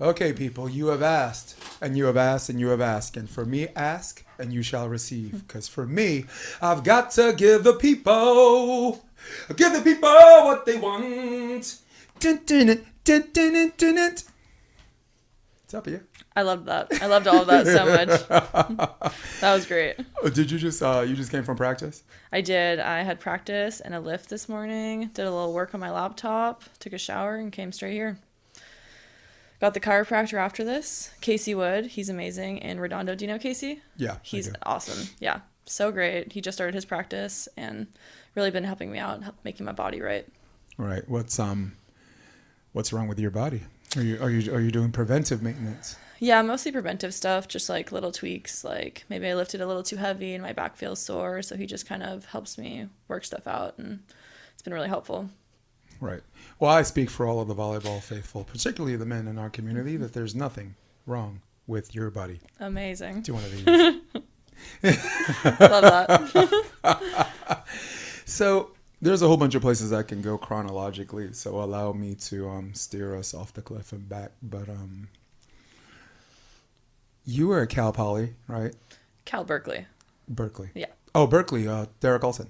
Okay, people, you have asked, and you have asked, and you have asked. And for me, ask, and you shall receive. Because for me, I've got to give the people what they want. Dun, dun, dun, dun, dun, dun, dun, dun. What's up, here? I loved that. I loved all of that so much. That was great. Did you just came from practice? I did. I had practice and a lift this morning, did a little work on my laptop, took a shower, and came straight here. Got the chiropractor after this, Casey Wood. He's amazing in Redondo. Do you know Casey? Yeah. He's awesome. Yeah, so great. He just started his practice and really been helping me out, making my body right. Right. What's wrong with your body? Are you doing preventive maintenance? Yeah, mostly preventive stuff, just like little tweaks. Like maybe I lifted a little too heavy and my back feels sore, so he just kind of helps me work stuff out, and it's been really helpful. Right. Well, I speak for all of the volleyball faithful, particularly the men in our community, that there's nothing wrong with your body. Amazing. Do one of these. Love that. So there's a whole bunch of places I can go chronologically, so allow me to steer us off the cliff and back. But you were at Cal Poly, right? Cal-Berkley. Berkeley. Yeah. Oh, Berkeley. Derek Olson.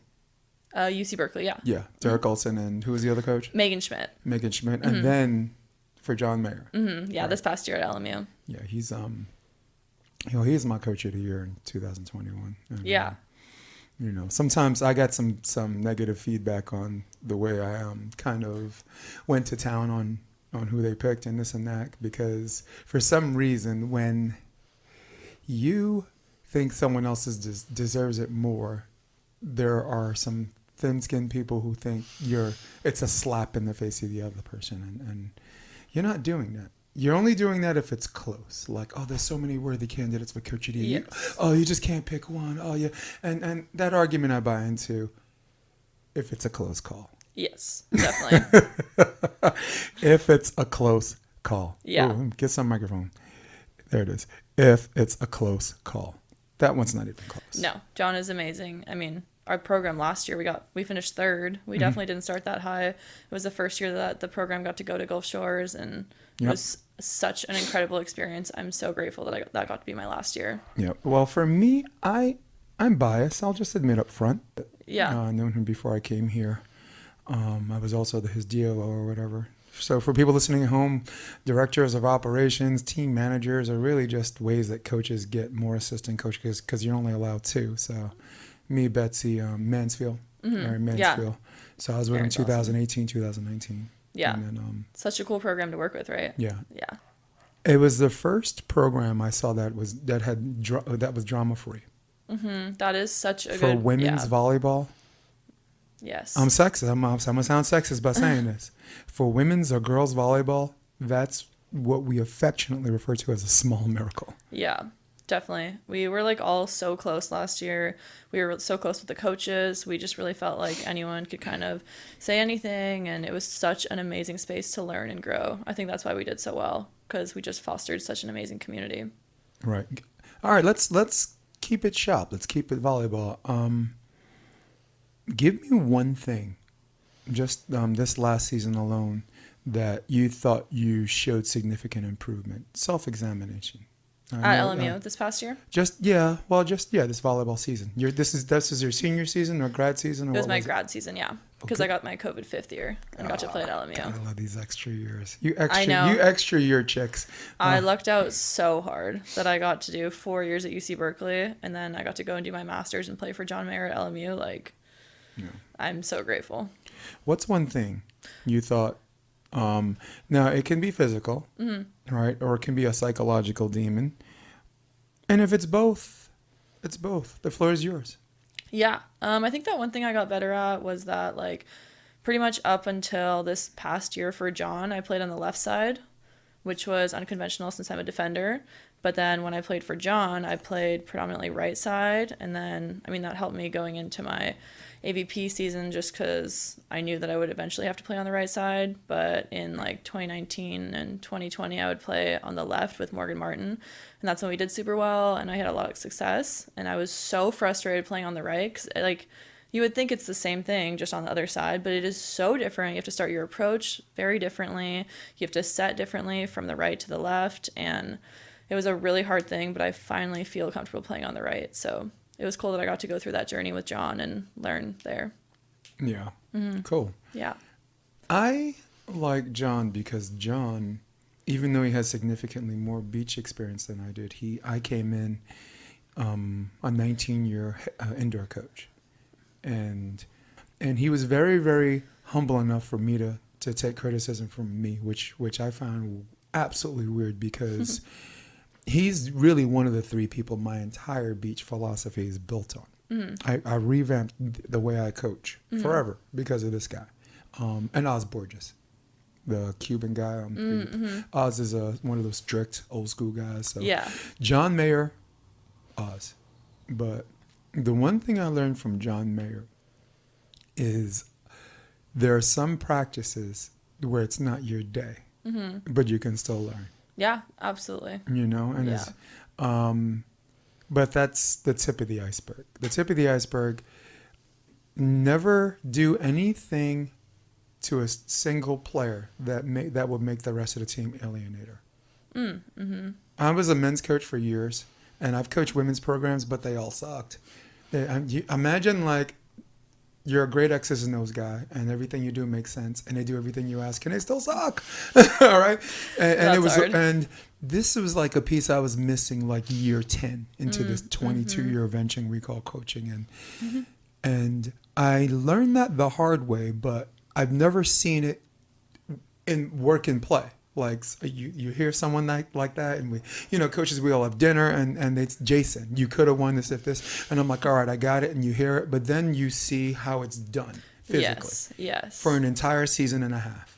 UC Berkeley, yeah. Yeah, Derek Olson, and who was the other coach? Megan Schmidt. Mm-hmm. And then for John Mayer. Mm-hmm. Yeah, right. This past year at LMU. Yeah, he's he's my coach of the year in 2021. And, yeah. Sometimes I got some negative feedback on the way I kind of went to town on who they picked and this and that, because for some reason when you think someone else deserves it more, there are some thin-skinned people who think it's a slap in the face of the other person, and you're not doing that. You're only doing that if it's close. Like, oh, there's so many worthy candidates for coach of the year. Yes. Oh, you just can't pick one. Oh, yeah. And that argument I buy into if it's a close call. Yes, definitely. If it's a close call. Yeah. Ooh, get some microphone. There it is. If it's a close call. That one's not even close. No, John is amazing. I mean, our program last year, we finished third. We definitely didn't start that high. It was the first year that the program got to go to Gulf Shores, and it was such an incredible experience. I'm so grateful that that got to be my last year. Yeah. Well, for me, I'm biased. I'll just admit up front. Yeah. I've known him before I came here. I was also his DOO or whatever. So for people listening at home, directors of operations, team managers are really just ways that coaches get more assistant coaches, because you're only allowed two. So me, Betsy, Mansfield, Mary Mansfield. Yeah. So I was with him 2018, awesome. 2019. Yeah. And then, such a cool program to work with, right? Yeah. Yeah. It was the first program I saw that was drama free. Mm-hmm. That is such a for good women's volleyball. Yes. I'm sexist. I'm gonna sound sexist by saying this. For women's or girls volleyball, that's what we affectionately refer to as a small miracle. Yeah, definitely. We were like all so close last year. We were so close with the coaches. We just really felt like anyone could kind of say anything, and it was such an amazing space to learn and grow. I think that's why we did so well, because we just fostered such an amazing community. Right. All right. Let's keep it sharp. Let's keep it volleyball. Give me one thing, just this last season alone, that you thought you showed significant improvement. Self-examination. At LMU this past year? This volleyball season. This is your senior season or grad season? Or it was my grad season, yeah. Because I got my COVID fifth year and got to play at LMU. God, I love these extra years. You extra year chicks. I lucked out so hard that I got to do 4 years at UC Berkeley, and then I got to go and do my master's and play for John Mayer at LMU. I'm so grateful. What's one thing you thought? Now it can be physical, right, or it can be a psychological demon. And if it's both, it's both. The floor is yours. Yeah. I think that one thing I got better at was that, like, pretty much up until this past year for John, I played on the left side, which was unconventional since I'm a defender. But then when I played for John, I played predominantly right side. And then, that helped me going into my AVP season, just because I knew that I would eventually have to play on the right side. But in 2019 and 2020, I would play on the left with Morgan Martin. And that's when we did super well, and I had a lot of success. And I was so frustrated playing on the right, because You would think it's the same thing, just on the other side, but it is so different. You have to start your approach very differently. You have to set differently from the right to the left. And it was a really hard thing, but I finally feel comfortable playing on the right. So it was cool that I got to go through that journey with John and learn there. Yeah. Cool. Yeah. I like John because John, even though he has significantly more beach experience than I did, I came in a 19-year indoor coach, and he was very, very humble enough for me to take criticism from me, which I found absolutely weird because he's really one of the three people my entire beach philosophy is built on. I revamped the way I coach forever because of this guy, and Oz Borges, the Cuban guy. Oz is one of those strict old school guys. So Yeah. John Mayer, Oz. But the one thing I learned from John Mayer is there are some practices where it's not your day, but you can still learn. Yeah, absolutely. You know, and Yeah. it's but that's the tip of the iceberg. The tip of the iceberg. Never do anything to a single player that would make the rest of the team alienate her. I was a men's coach for years, and I've coached women's programs, but they all sucked. Imagine like you're a great X's and O's guy, and everything you do makes sense, and they do everything you ask, and they still suck. All right, and it was hard. and this was like a piece I was missing, like year 10 into this 22-year venture we call coaching, and I learned that the hard way, but I've never seen it in work and play. Like you hear someone like that, and coaches, we all have dinner, and it's Jason, you could have won this if this, and I'm like, all right, I got it, and you hear it, but then you see how it's done physically. Yes. For an entire season and a half.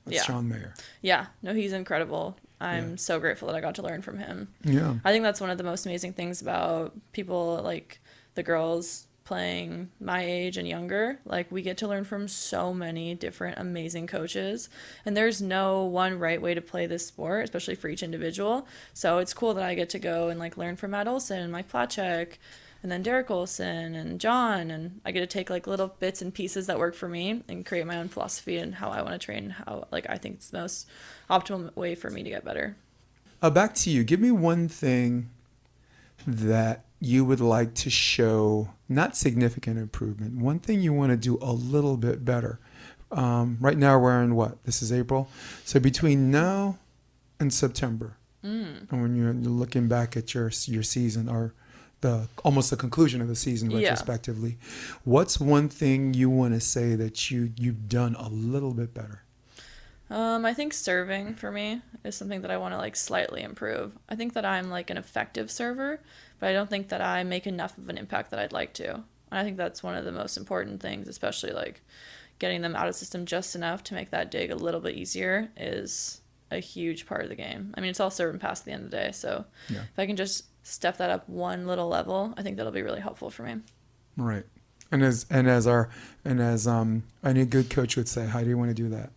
That's Yeah. John Mayer. Yeah. No, he's incredible. I'm so grateful that I got to learn from him. Yeah. I think that's one of the most amazing things about people like the girls playing my age and younger. Like, we get to learn from so many different amazing coaches, and there's no one right way to play this sport, especially for each individual. So it's cool that I get to go and like learn from Matt Olson, Mike Platchek, and then Derek Olson and John, and I get to take like little bits and pieces that work for me and create my own philosophy and how I want to train, how like I think it's the most optimal way for me to get better. Back to you. Give me one thing that you would like to show, not significant improvement, one thing you want to do a little bit better. Right now we're in what? This is April. So between now and September, and when you're looking back at your season, or almost the conclusion of the season retrospectively, what's one thing you want to say that you've done a little bit better? I think serving for me is something that I want to like slightly improve. I think that I'm like an effective server, but I don't think that I make enough of an impact that I'd like to. And I think that's one of the most important things, especially like getting them out of the system just enough to make that dig a little bit easier is a huge part of the game. I mean, it's all serve and pass at the end of the day. So if I can just step that up one little level, I think that'll be really helpful for me. Right. And as any good coach would say, how do you want to do that?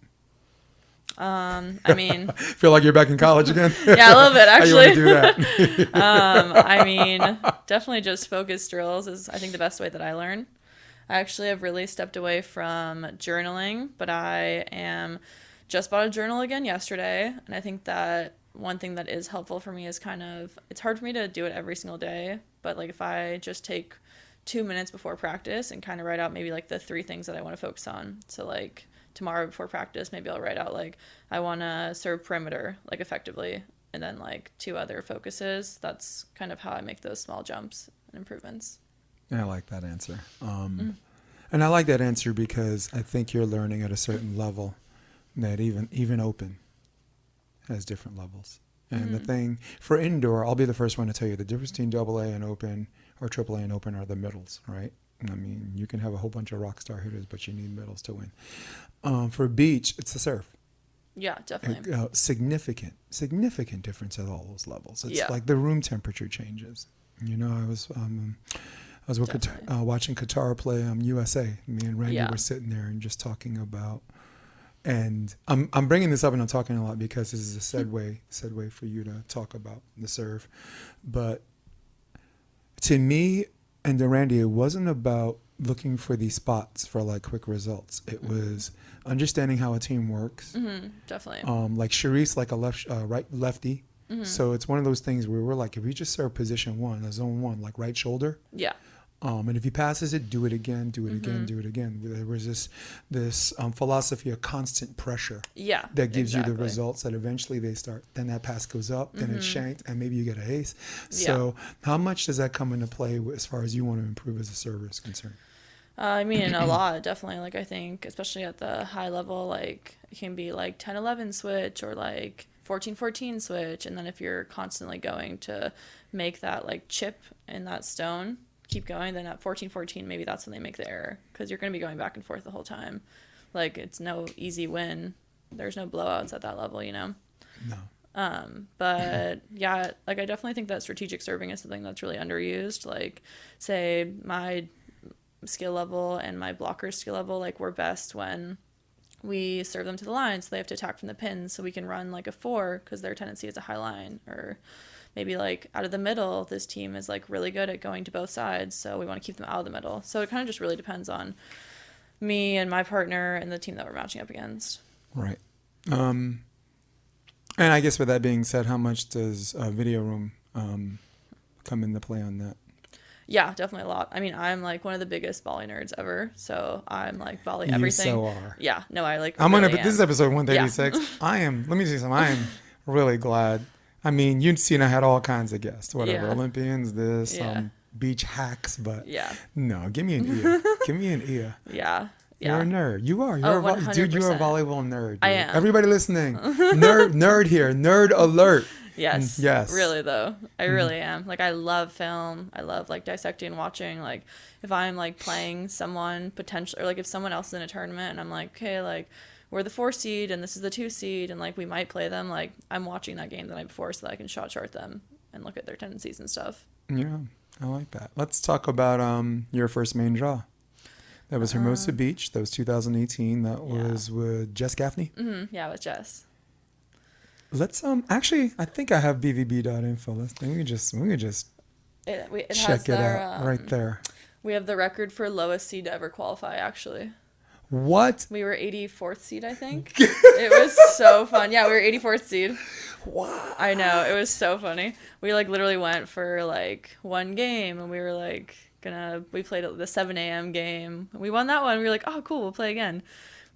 I mean, Feel like you're back in college again? yeah, a little bit actually. How you want to do that? I mean, definitely just focused drills is I think the best way that I learn. I actually have really stepped away from journaling, but I just bought a journal again yesterday, and I think that one thing that is helpful for me is it's hard for me to do it every single day, but like if I just take 2 minutes before practice and kind of write out maybe like the 3 things that I want to focus on. So like tomorrow before practice, maybe I'll write out like I want to serve perimeter like effectively, and then like 2 other focuses. That's kind of how I make those small jumps and improvements. Yeah, I like that answer. And I like that answer because I think you're learning at a certain level that even open has different levels. And the thing for indoor, I'll be the first one to tell you the difference between AA and open or AAA and open are the middles, right? I mean, you can have a whole bunch of rock star hitters, but you need middles to win. For beach, it's the serve. Yeah, definitely. Significant difference at all those levels. It's Yeah. like the room temperature changes. You know, I was with watching Qatar play USA. Me and Randy were sitting there and just talking about. And I'm bringing this up and I'm talking a lot because this is a segue for you to talk about the serve. But to me, And then, Randy, it wasn't about looking for these spots for like quick results. It was understanding how a team works. Definitely. Like Sharice, like a lefty. So it's one of those things where we're like, if we just serve position one, a zone one, like right shoulder. Yeah. And if he passes it, do it again, do it again, do it again. There was this philosophy of constant pressure. Yeah. That gives you the results that eventually they start. Then that pass goes up, then it's shanked, and maybe you get an ace. So how much does that come into play as far as you want to improve as a server is concerned? I mean, a lot, definitely. Like, I think, especially at the high level, like, it can be like 10-11 switch or like 14-14 switch. And then if you're constantly going to make that like chip in that stone, keep going, then at 14-14, maybe that's when they make the error, because you're going to be going back and forth the whole time. Like, it's no easy win. There's no blowouts at that level, you know? No. But yeah, like, I definitely think that strategic serving is something that's really underused. Like, say my skill level and my blocker's skill level, like, we're best when we serve them to the line, so they have to attack from the pins, so we can run like a 4 because their tendency is a high line. Or maybe like out of the middle, this team is like really good at going to both sides, so we want to keep them out of the middle. So it kind of just really depends on me and my partner and the team that we're matching up against. Right. And I guess with that being said, how much does video room come into play on that? Yeah, definitely a lot. I mean, I'm like one of the biggest volley nerds ever, so I'm like volley everything. You so are. Yeah, no, I like. I'm really gonna. This is episode 136. Yeah. I am. Let me tell you something. I am really glad. I mean, you've seen I had all kinds of guests, whatever, Olympians, beach hacks, but no, give me an Iya. Give me an Iya. Yeah. You're a nerd. You are. You're dude. You're a volleyball nerd. Dude. I am. Everybody listening, nerd here. Nerd alert. Yes. Yes. Really though, I really am. Like, I love film. I love like dissecting and watching. Like, if I'm like playing someone potentially, or like if someone else is in a tournament and I'm like, okay, like we're the 4 seed and this is the 2 seed and like we might play them. Like, I'm watching that game the night before so that I can shot chart them and look at their tendencies and stuff. Yeah, I like that. Let's talk about your first main draw. That was Hermosa Beach. That was 2018. That was with Jess Gaffney. Yeah, with Jess. Let's actually, I think I have bvb.info. We can just it check it out right there. We have the record for lowest seed to ever qualify, actually. What? We were 84th seed, I think. It was so fun. Yeah, we were 84th seed. Wow. I know, it was so funny. We like literally went for like one game and we were like we played the 7 a.m. game. We won that one. We were like, oh cool, we'll play again.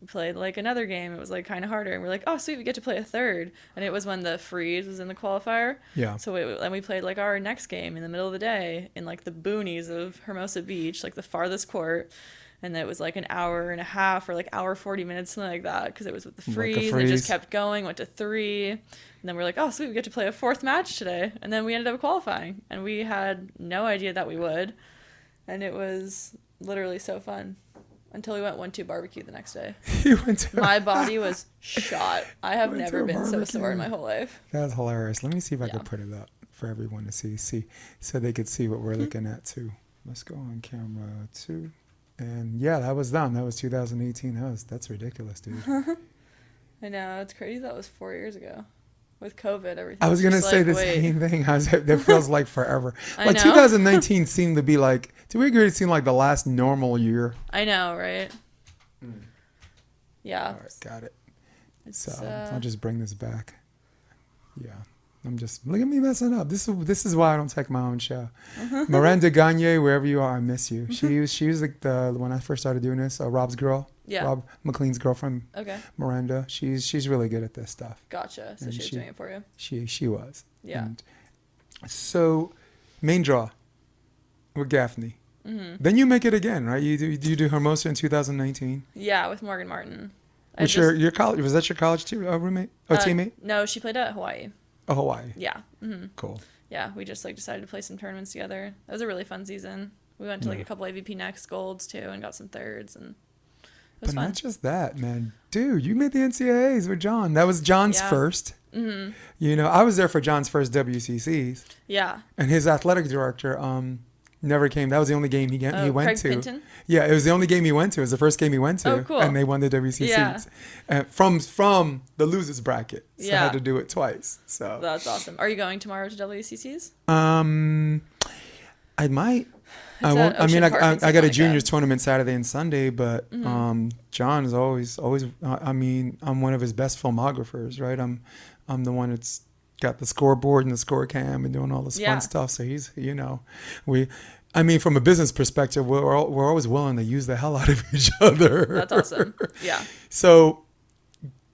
We played like another game. It was like kind of harder, and we're like, oh sweet, we get to play a third. And it was when the freeze was in the qualifier. Yeah. So and we played like our next game in the middle of the day in like the boonies of Hermosa Beach, like the farthest court. And it was like an hour and a half or like hour 40 minutes, something like that, because it was with the freeze. And it just kept going, went to 3. And then we're like, oh sweet, we get to play a 4th match today. And then we ended up qualifying, and we had no idea that we would. And it was literally so fun. Until we went 1-2 barbecue the next day. My body was shot. I have never been so sore in my whole life. That's hilarious. Let me see if I can put it up for everyone to see, so they could see what we're looking at too. Let's go on camera 2. And yeah, that was them. That was 2018. That's ridiculous, dude. I know, it's crazy. That was 4 years ago. With COVID, everything. I was gonna say the same thing. That feels like forever. Like 2019 seemed to be like. Do we agree? It seemed like the last normal year. I know, right? Yeah. All right, got it. So I'll just bring this back. Yeah, look at me messing up. This is why I don't take my own show. Miranda Gagne, wherever you are, I miss you. She was like when I first started doing this, Rob's girl. Yeah. Rob McLean's girlfriend. Okay. Miranda, she's really good at this stuff. Gotcha. So she was doing it for you. She was. Yeah. And so, main draw with Gaffney. Then you make it again, right? You do Hermosa in 2019. Yeah, with Morgan Martin. Your college? Was that your college roommate or teammate? No, she played at Hawaii. Oh, Hawaii. Yeah. Cool. Yeah, we just like decided to play some tournaments together. It was a really fun season. We went to like a couple AVP Next Golds too, and got some thirds, and it was fun. Not just that, man. Dude, you made the NCAAs with John. That was John's first. You know, I was there for John's first WCCs. Yeah. And his athletic director never came. That was the only game he went Craig to. Pinton? Yeah, it was the only game he went to. It was the first game he went to. Oh, cool. And they won the WCCs. Yeah. From the losers bracket. So I had to do it twice. So that's awesome. Are you going tomorrow to WCCs? I might. I It's won't. at I mean, Ocean Park in I got Santa a juniors Monica. tournament Saturday and Sunday, but Mm-hmm. John is always. I mean, I'm one of his best filmographers, right? I'm the one that's got the scoreboard and the score cam and doing all this fun Yeah, stuff. So he's, we. I mean, from a business perspective, we're always willing to use the hell out of each other. that's awesome. Yeah. So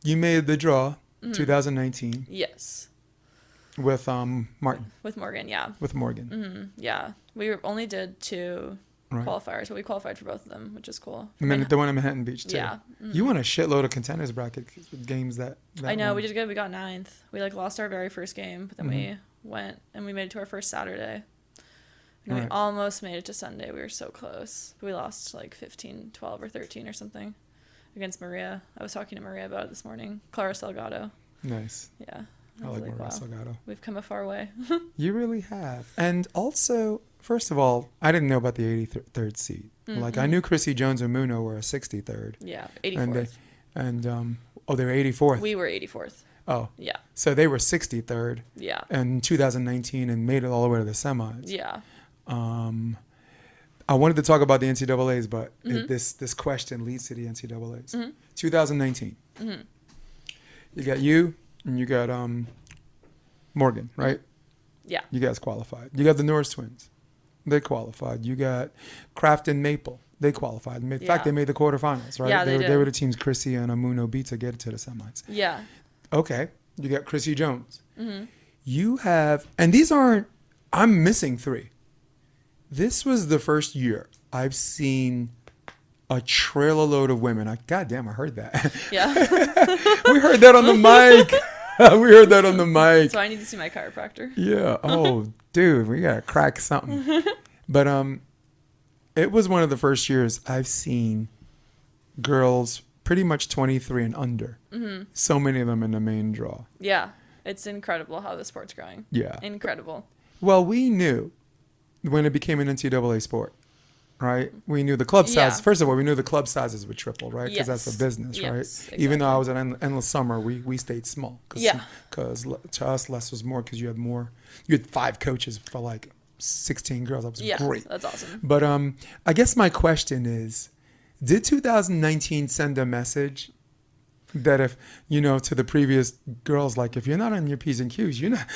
you made the draw, Mm-hmm. 2019, Yes. with Martin, With Morgan, yeah. with Morgan, Yeah. Only did two right? qualifiers, but we qualified for both of them, which is cool. The one in Manhattan Beach too. Yeah. You won a shitload of contenders bracket games that I know, one. we did good. We got ninth. We like lost our very first game, but then Mm-hmm. we went and we made it to our first Saturday. And we Right. almost made it to Sunday. We were so close. But we lost like 15, 12, or 13 or something against Maria. I was talking to Maria about it this morning. Clara Salgado. Nice. Yeah. I like Maria Salgado. We've come a far way. You really have. And also, first of all, I didn't know about the 83rd seed. Like, I knew Chrissy Jones and Muno were a 63rd. Yeah, And 84th. they were 84th. We were 84th. Oh. Yeah. So they were 63rd Yeah. in 2019 and made it all the way to the semis. Yeah. I wanted to talk about the NCAAs, but this question leads to the NCAAs. 2019. You got you and you got Morgan, right? Yeah. You guys qualified. You got the Norris twins. They qualified. You got Kraft and Maple. They qualified. In fact, they made the quarterfinals, right? Yeah, they They did. were the teams Chrissy and Amuno beat to get to the semis. Yeah. Okay. You got Chrissy Jones. You have, and these aren't, I'm missing three. This was the first year I've seen a trailer load of women. Goddamn, I heard that. Yeah. We heard that on the mic. We heard that on the mic. So I need to see my chiropractor. Yeah. Oh, dude, we gotta crack something. But it was one of the first years I've seen girls pretty much 23 and under. So many of them in the main draw. Yeah. It's incredible how the sport's growing. Yeah. Incredible. Well, we knew when it became an NCAA sport, right? We knew the club size. Yeah. First of all, we knew the club sizes would triple, right? Because that's a Yes. business, right? Yes, Even though I was exactly. at Endless Summer, we stayed small. Yeah. Because to us, less was more because you had more. You had 5 coaches for like 16 girls. That was Yeah. great. That's awesome. But I guess my question is, did 2019 send a message that if, to the previous girls, like if you're not on your P's and Q's, you're not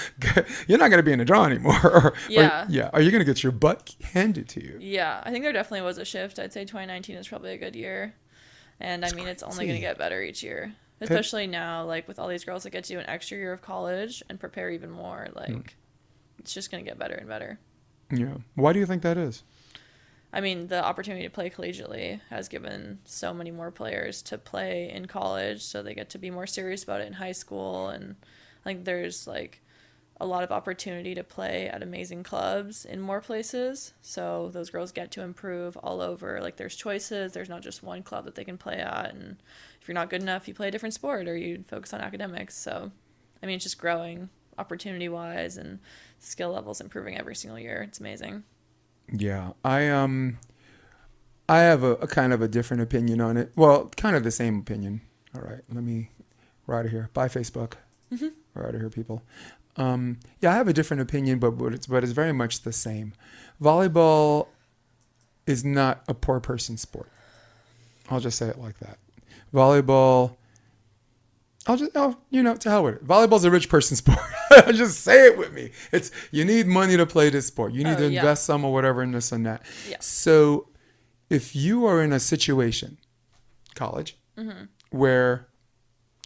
going to be in the draw anymore. Yeah. Yeah. Are you going to get your butt handed to you? Yeah. I think there definitely was a shift. I'd say 2019 is probably a good year. And I mean, it's only going to get better each year. Especially now, like with all these girls that get to do an extra year of college and prepare even more, like it's just going to get better and better. Yeah. Why do you think that is? I mean, the opportunity to play collegiately has given so many more players to play in college, so they get to be more serious about it in high school. And I think there's like a lot of opportunity to play at amazing clubs in more places. So those girls get to improve all over. Like there's choices. There's not just one club that they can play at. And if you're not good enough, you play a different sport or you focus on academics. So, I mean, it's just growing opportunity-wise and skill levels improving every single year. It's amazing. Yeah. I have a kind of a different opinion on it. Well, kind of the same opinion. All right. Let me right here. Bye, Facebook. We're out of here, people. Yeah, I have a different opinion, but it's very much the same. Volleyball is not a poor person's sport. I'll just say it like that. Volleyball, to hell with it. Volleyball's a rich person's sport. Just say it with me. You need money to play this sport. You need to invest some or whatever in this and that. Yeah. So if you are in a situation, college, where,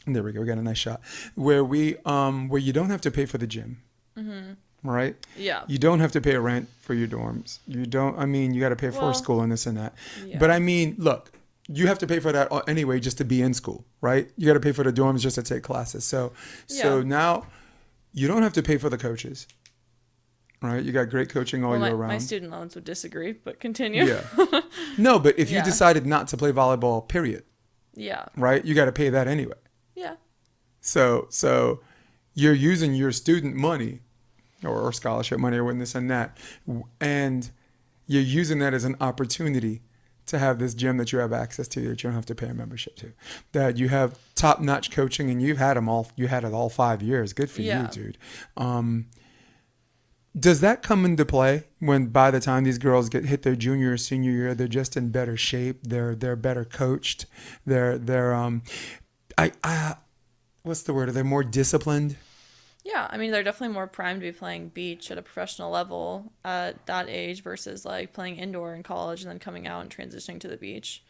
there we go, we got a nice shot, where you don't have to pay for the gym, right? Yeah. You don't have to pay rent for your dorms. You got to pay for school and this and that. Yeah. But I mean, look, you have to pay for that anyway just to be in school, right? You got to pay for the dorms just to take classes. So now you don't have to pay for the coaches, right? You got great coaching all year round. My student loans would disagree, but continue. Yeah. No, but if you Yeah. decided not to play volleyball, period, Yeah. right? You got to pay that anyway. Yeah. So you're using your student money or scholarship money or this and that, and you're using that as an opportunity to have this gym that you have access to that you don't have to pay a membership to, that you have top-notch coaching and you've had them all. You had it all 5 years. Good for you, dude. Does that come into play when by the time these girls hit their junior or senior year, they're just in better shape, they're better coached, they're I what's the word? Are they more disciplined? Yeah, I mean, they're definitely more primed to be playing beach at a professional level at that age versus like playing indoor in college and then coming out and transitioning to the beach.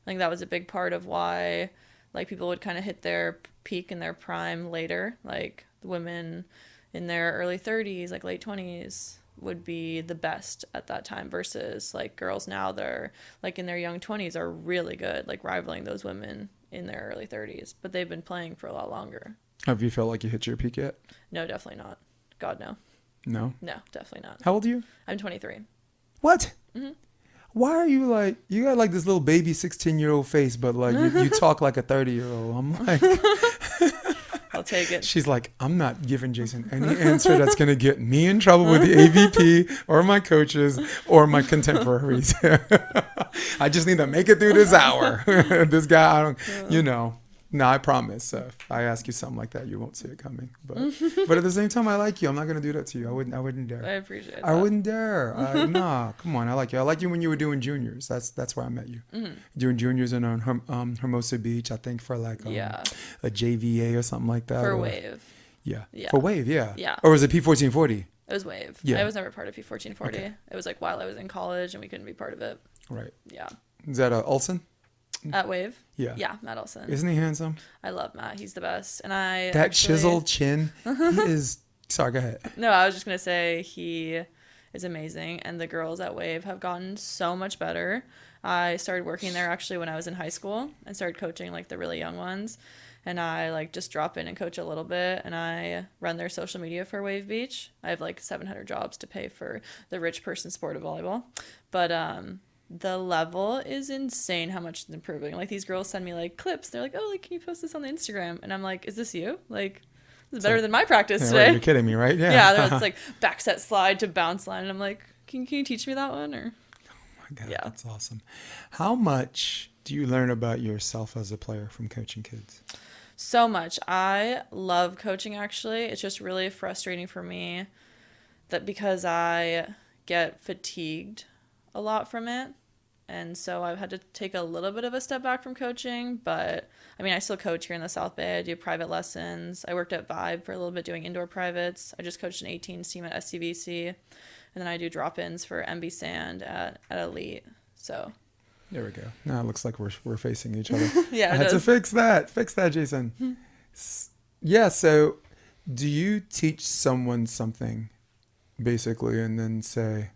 I think that was a big part of why like people would kind of hit their peak in their prime later. Like the women in their early 30s, like late 20s would be the best at that time versus like girls now that are like in their young 20s are really good, like rivaling those women in their early 30s, but they've been playing for a lot longer. Have you felt like you hit your peak yet? No, definitely not. God, no. No? No, definitely not. How old are you? I'm 23. What? Mm-hmm. Why are you like, you got like this little baby 16-year-old face, but like you talk like a 30-year-old. I'm like, I'll take it. she's like, I'm not giving Jason any answer that's going to get me in trouble with the AVP or my coaches or my contemporaries. I just need to make it through this hour. This guy, I don't, you know. No, I promise. If I ask you something like that, you won't see it coming. But at the same time, I like you. I'm not gonna do that to you. I wouldn't dare. I appreciate that. I wouldn't dare. Nah, come on. I like you. I like you when you were doing juniors. That's where I met you. Mm-hmm. Doing juniors in Hermosa Beach, I think for like Yeah. a JVA or something like that. For or, Wave. Yeah. Yeah. For Wave, yeah. Yeah. Or was it P1440? It was Wave. Yeah. I was never part of P1440. Okay. It was like while I was in college and we couldn't be part of it. Right. Yeah. Is that Olsen? At Wave? Yeah. Yeah, Matt Olson. Isn't he handsome? I love Matt. He's the best. And I That actually, chiseled chin he is. Sorry, go ahead. No, I was just going to say he is amazing. And the girls at Wave have gotten so much better. I started working there actually when I was in high school and started coaching like the really young ones. And I like just drop in and coach a little bit. And I run their social media for Wave Beach. I have like 700 jobs to pay for the rich person sport of volleyball. But the level is insane how much it's improving. Like these girls send me like clips. They're like, oh, like, can you post this on the Instagram? And I'm like, is this you? Like, this is better than my practice Yeah, today. right, you're kidding me, right? Yeah. Yeah, it's like back set slide to bounce line. And I'm like, can you teach me that one? Or My God, Yeah. that's awesome. How much do you learn about yourself as a player from coaching kids? so much. I love coaching actually. It's just really frustrating for me that because I get fatigued a lot from it. And so I've had to take a little bit of a step back from coaching, but I mean, I still coach here in the South Bay. I do private lessons. I worked at Vibe for a little bit doing indoor privates. I just coached an 18s team at SCVC. And then I do drop-ins for MB Sand at Elite. So There we go. Now it looks like we're facing each other. yeah, I it had to does. fix that, Jason. Yeah, so do you teach someone something basically and then say,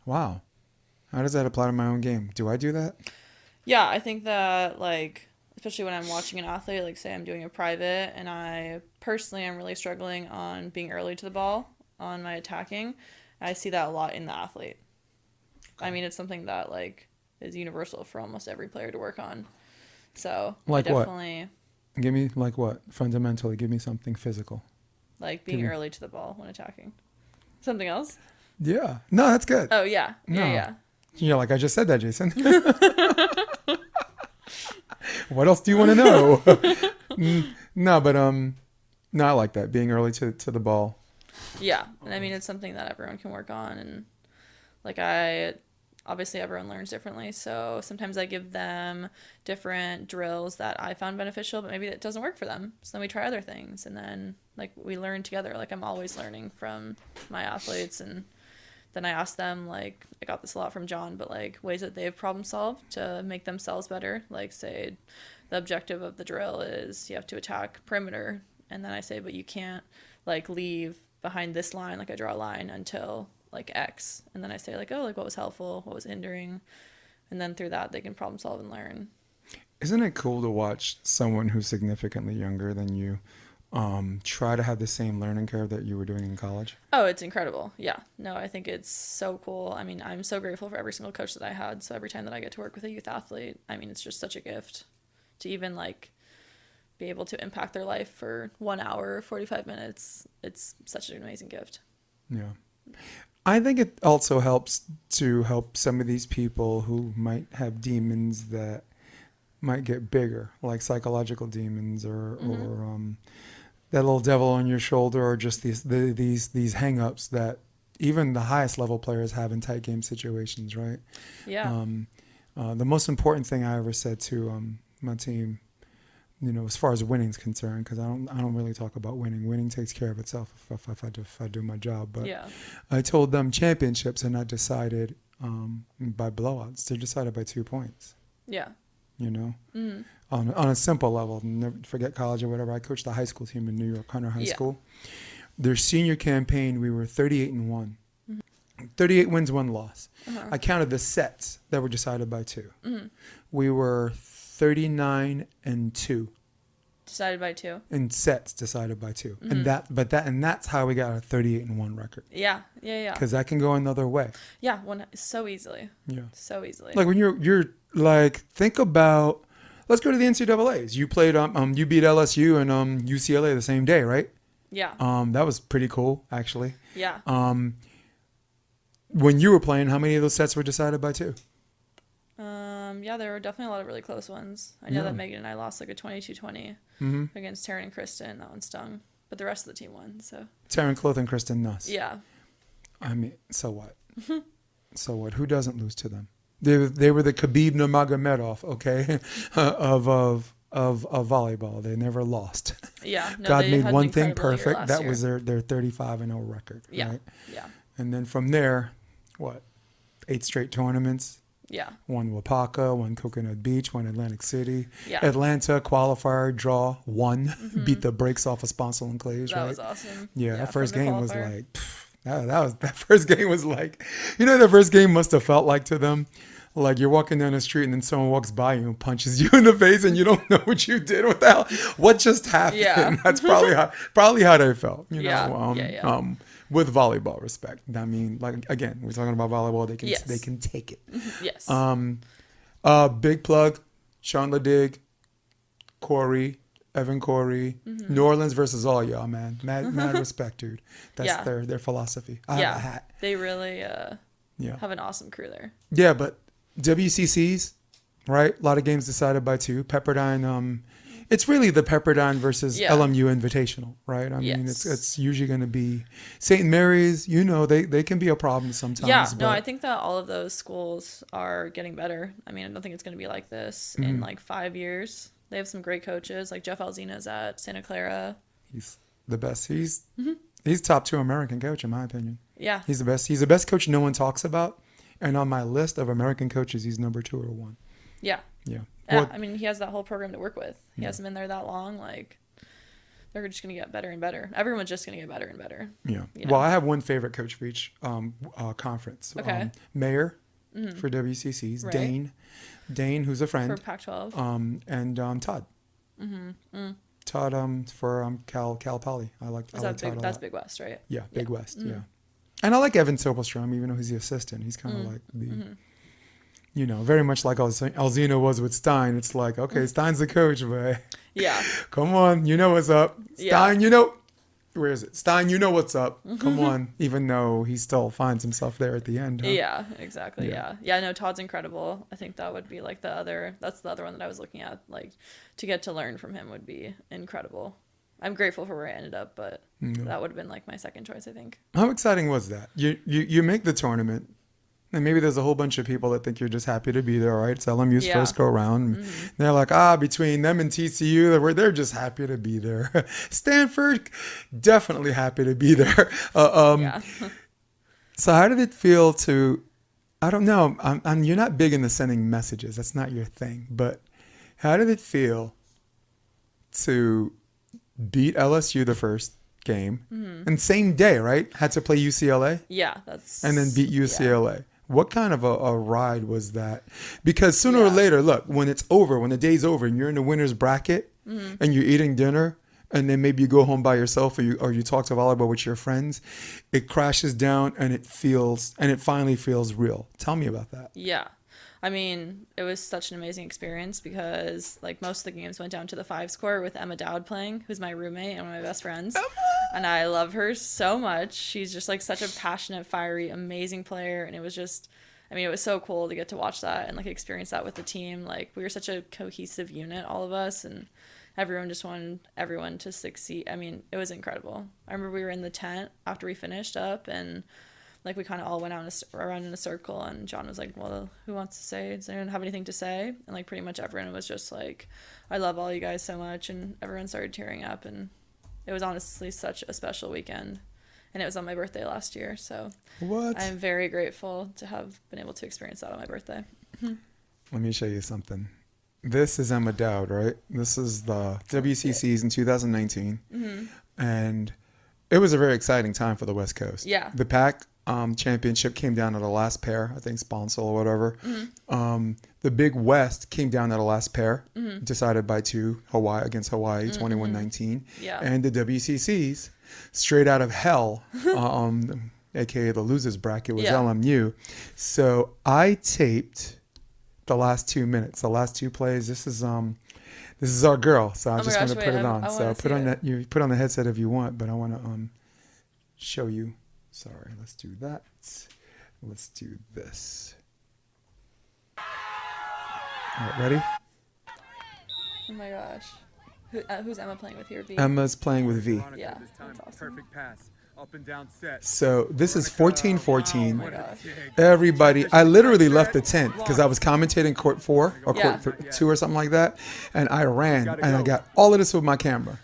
wow, how does that apply to my own game? Do I do that? Yeah, I think that, like, especially when I'm watching an athlete, like, say I'm doing a private, and I personally am really struggling on being early to the ball on my attacking, I see that a lot in the athlete. I mean, it's something that, like, is universal for almost every player to work on. So, Like I what? definitely, Give me, like what? Fundamentally, give me something physical. like, being Give me- early to the ball when attacking. Something else? Yeah. No, that's good. Oh, yeah. No. Yeah. Yeah, like I just said that, Jason. What else do you want to know? No, but no, I like that. Being early to the ball. Yeah. And I mean, it's something that everyone can work on. And like obviously everyone learns differently. So sometimes I give them different drills that I found beneficial, but maybe it doesn't work for them. So then we try other things and then like we learn together. Like I'm always learning from my athletes, and then I ask them, like, I got this a lot from John, but like ways that they've problem solved to make themselves better. Like say the objective of the drill is you have to attack perimeter. And then I say, but you can't like leave behind this line. Like I draw a line until like X. And then I say like, oh, like what was helpful? What was hindering? And then through that, they can problem solve and learn. Isn't it cool to watch someone who's significantly younger than you try to have the same learning curve that you were doing in college? Oh, it's incredible. Yeah. No, I think it's so cool. I mean, I'm so grateful for every single coach that I had. So every time that I get to work with a youth athlete, I mean, it's just such a gift to even like be able to impact their life for 1 hour, 45 minutes. It's such an amazing gift. Yeah. I think it also helps to help some of these people who might have demons that might get bigger, like psychological demons or that little devil on your shoulder, or just these hang-ups that even the highest level players have in tight game situations, right? Yeah. The most important thing I ever said to my team, as far as winning is concerned, because I don't really talk about winning. Winning takes care of itself if I do my job. But Yeah. I told them championships are not decided by blowouts. They're decided by 2 points. Yeah. On a simple level. Never forget college or whatever. I coached the high school team in New York, Hunter High School. Their senior campaign, we were 38-1. 38 wins, 1 loss. I counted the sets that were decided by 2. We were 39-2. Decided by 2. In sets decided by 2. And that's how we got a 38-1 record. Yeah. Because that can go another way. Yeah, so easily. Yeah. So easily. Like when you're like, think about, let's go to the NCAAs. You played you beat LSU and UCLA the same day, right? Yeah. That was pretty cool, actually. Yeah. When you were playing, how many of those sets were decided by 2? Yeah, there were definitely a lot of really close ones. I know that Megan and I lost like a 22-20 against Taryn and Kristen. That one stung. But the rest of the team won, so. Taryn, Cloth, and Kristen Nuss. Yeah. I mean, so what? So what? Who doesn't lose to them? They were the Khabib Nurmagomedov, okay, of volleyball. They never lost. Yeah. No, God they made had one an thing incredible year perfect. last That year. was their 35-0 record, Yeah. right? Yeah. And then from there, what? 8 straight tournaments. Yeah. One Wapaka, one Coconut Beach, one Atlantic City. Yeah. Atlanta, qualifier, draw, 1. Beat the brakes off of Sponcil and Clays, That right? was awesome. Yeah, that first from the game was qualifier. like, that first game was like, the first game must have felt like to them. Like you're walking down the street and then someone walks by you and punches you in the face and you don't know what you did. What the hell? What just happened? Yeah. That's probably how they felt. Yeah. With volleyball respect. I mean, like again, we're talking about volleyball. They can take it. Yes. Big plug, Sean Ladig, Corey, Evan Corey, New Orleans versus all y'all, man. Mad respect, dude. That's their philosophy. I have a hat. They really have an awesome crew there. Yeah, but WCCs, right? A lot of games decided by 2. Pepperdine, it's really the Pepperdine versus LMU Invitational, right? I mean, it's usually going to be St. Mary's. They can be a problem sometimes. Yeah, no, I think that all of those schools are getting better. I mean, I don't think it's going to be like this in like 5 years. They have some great coaches, like Jeff Alzina's at Santa Clara. He's the best. He's top 2 American coach, in my opinion. Yeah. He's the best. He's the best coach no one talks about. And on my list of American coaches, he's number 2 or 1. Yeah. Yeah. Yeah, I mean, he has that whole program to work with. He hasn't been there that long. Like, they're just going to get better and better. Everyone's just going to get better and better. Yeah. Well, I have one favorite coach for each conference. Okay. Mayor for WCCs, Right. Dane, who's a friend. For Pac-12. And Todd. Todd for Cal Poly. I like Todd a lot. That's Big West, right? Yeah, Big West. Yeah. And I like Evan Silverstrom, even though he's the assistant. He's kind of like the, very much like Alzina was with Stein. It's like, okay, Stein's the coach, but Yeah. come on, you know what's up. Stein, Yeah. where is it? Stein, you know what's up. Come on, even though he still finds himself there at the end. Huh? Yeah, exactly. Yeah. No, Todd's incredible. I think that would be like that's the other one that I was looking at. Like, to get to learn from him would be incredible. I'm grateful for where I ended up, but that would have been like my second choice, I think. How exciting was that? You make the tournament, and maybe there's a whole bunch of people that think you're just happy to be there, right? It's LMU's first go round. They're like, between them and TCU, they're just happy to be there. Stanford, definitely happy to be there. So how did it feel to, I don't know, you're not big into sending messages. That's not your thing. But how did it feel to beat LSU the first game and same day, right? Had to play UCLA? Yeah, and then beat UCLA. What kind of a ride was that? Because sooner or later, look, when it's over, when the day's over and you're in the winner's bracket and you're eating dinner and then maybe you go home by yourself or you talk to volleyball with your friends, it crashes down and it finally feels real. Tell me about that. Yeah. I mean, it was such an amazing experience because like most of the games went down to the 5 score with Emma Dowd playing, who's my roommate and one of my best friends. And I love her so much. She's just like such a passionate, fiery, amazing player. And it was just, I mean, it was so cool to get to watch that and like experience that with the team. Like, we were such a cohesive unit, all of us, and everyone just wanted everyone to succeed. I mean, it was incredible. I remember we were in the tent after we finished up and like we kind of all went out around in a circle, and John was like, well, who wants to say? Does anyone have anything to say? And like pretty much everyone was just like, I love all you guys so much, and everyone started tearing up, and it was honestly such a special weekend. And it was on my birthday last year, so What? I'm very grateful to have been able to experience that on my birthday. Let me show you something. This is Emma Dowd, right? This is the WCCs in 2019. And it was a very exciting time for the West Coast. Yeah. The PAC championship came down at the last pair, I think Sponsel or whatever. The Big West came down at the last pair, decided by 2, Hawaii against Hawaii, 21-19. Yeah. And the WCCs, straight out of hell, aka the losers bracket, was LMU. So I taped the last 2 minutes, the last 2 plays. This is our girl, so I just want to put it on. So put on that. You put on the headset if you want, but I want to show you. Sorry, let's do that. Let's do this. All right, ready? Oh my gosh. Who's Emma playing with here? V? Emma's playing with V. Yeah, that's awesome. Perfect pass. Up and down set. So this is 14-14. Oh my gosh. Everybody, I literally left the tent because I was commentating court 4 or Yeah. court 2 or something like that, and I ran and I got all of this with my camera.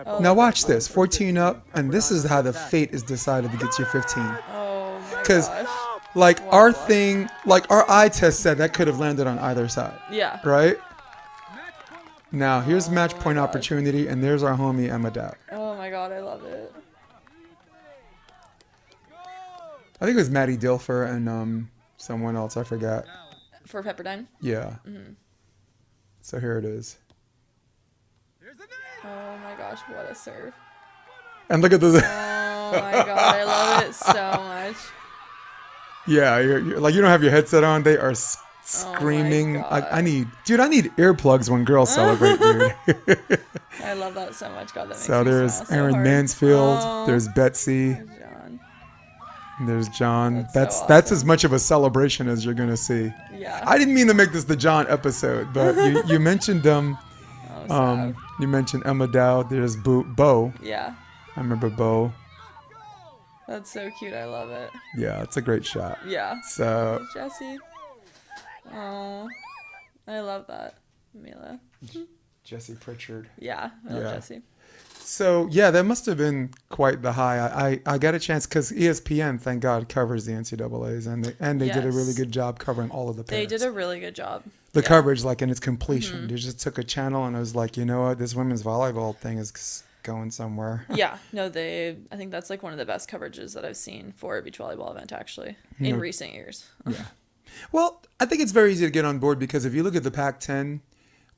Oh, Now watch this, 14 up, and this is how the fate is decided to get you 15. Oh my Because gosh. like our thing, like our eye test said that could have landed on either side, Yeah. right? Now here's match point opportunity, and there's our homie Emma Dowd. Oh my god, I love it. I think it was Maddie Dilfer and someone else, I forgot. For Pepperdine? Yeah. So here it is. Oh my gosh, what a serve. And look at this. Oh my god, I love it so much. Yeah, you're like, you don't have your headset on. They are screaming. God. I need earplugs when girls celebrate, dude. I love that so much. God, that makes So me there's smile so Aaron hard. Mansfield. Oh, There's Betsy. there's John. There's John. That's so That's awesome. as much of a celebration as you're gonna see. Yeah. I didn't mean to make this the John episode, but you mentioned sad. you mentioned Emma Dowd. There's Bo. Yeah. I remember Bo. That's so cute. I love it. Yeah, it's a great shot. Yeah. So Jesse. Oh, I love that. Mila. Jesse Pritchard. Yeah, I love Yeah. Jesse. So yeah, that must have been quite the high. I got a chance because ESPN, thank God, covers the NCAA's, and they did a really Yes. good job covering all of the pairs. They did a really good job. the Yeah. coverage, like in its completion. They just took a channel and I was like, you know what, this women's volleyball thing is going somewhere. Yeah, no, I think that's like one of the best coverages that I've seen for a beach volleyball event actually in recent years. Yeah. Well, I think it's very easy to get on board because if you look at the Pac-10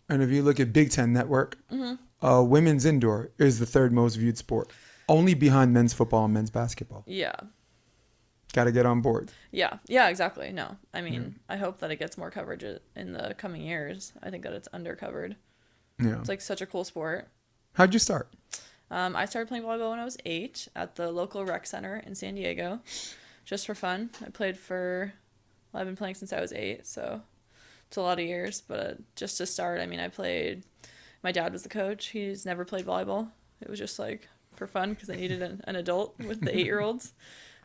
and if you look at Big Ten Network, women's indoor is the third most viewed sport, only behind men's football and men's basketball. Yeah. Got to get on board. Yeah, exactly. No, I mean, I hope that it gets more coverage in the coming years. I think that it's undercovered. Yeah. It's like such a cool sport. How'd you start? I started playing volleyball when I was 8 at the local rec center in San Diego, just for fun. I've been playing since I was 8, so it's a lot of years. But just to start, I mean, my dad was the coach. He's never played volleyball. It was just like for fun because I needed an adult with the 8-year-olds.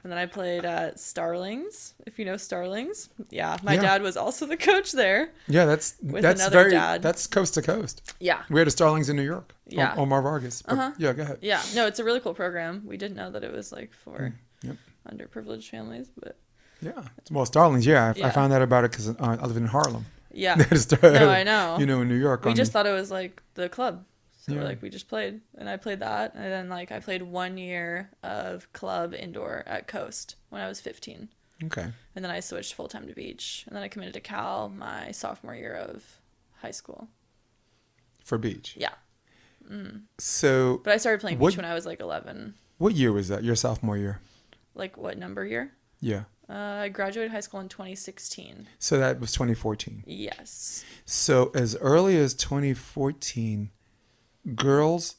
And then I played at Starlings, if you know Starlings. Yeah, my dad was also the coach there. Yeah, that's another dad. That's coast to coast. Yeah. We had a Starlings in New York. Yeah. Omar Vargas. But yeah, go ahead. Yeah, no, it's a really cool program. We didn't know that it was like for underprivileged families, but Yeah. Well, Starlings, I Yeah. found out about it because I live in Harlem. yeah. No, No, I know. You know, in New York. We just thought it was like the club. So Yeah. we just played. And I played that. And then I played 1 year of club indoor at Coast when I was 15. Okay. And then I switched full time to beach. And then I committed to Cal my sophomore year of high school. For beach. Yeah. So But I started playing What- beach when I was like 11. what year was that? Your sophomore year? Like what number year? Yeah. I graduated high school in 2016. So that was 2014. Yes. So as early as 2014, girls,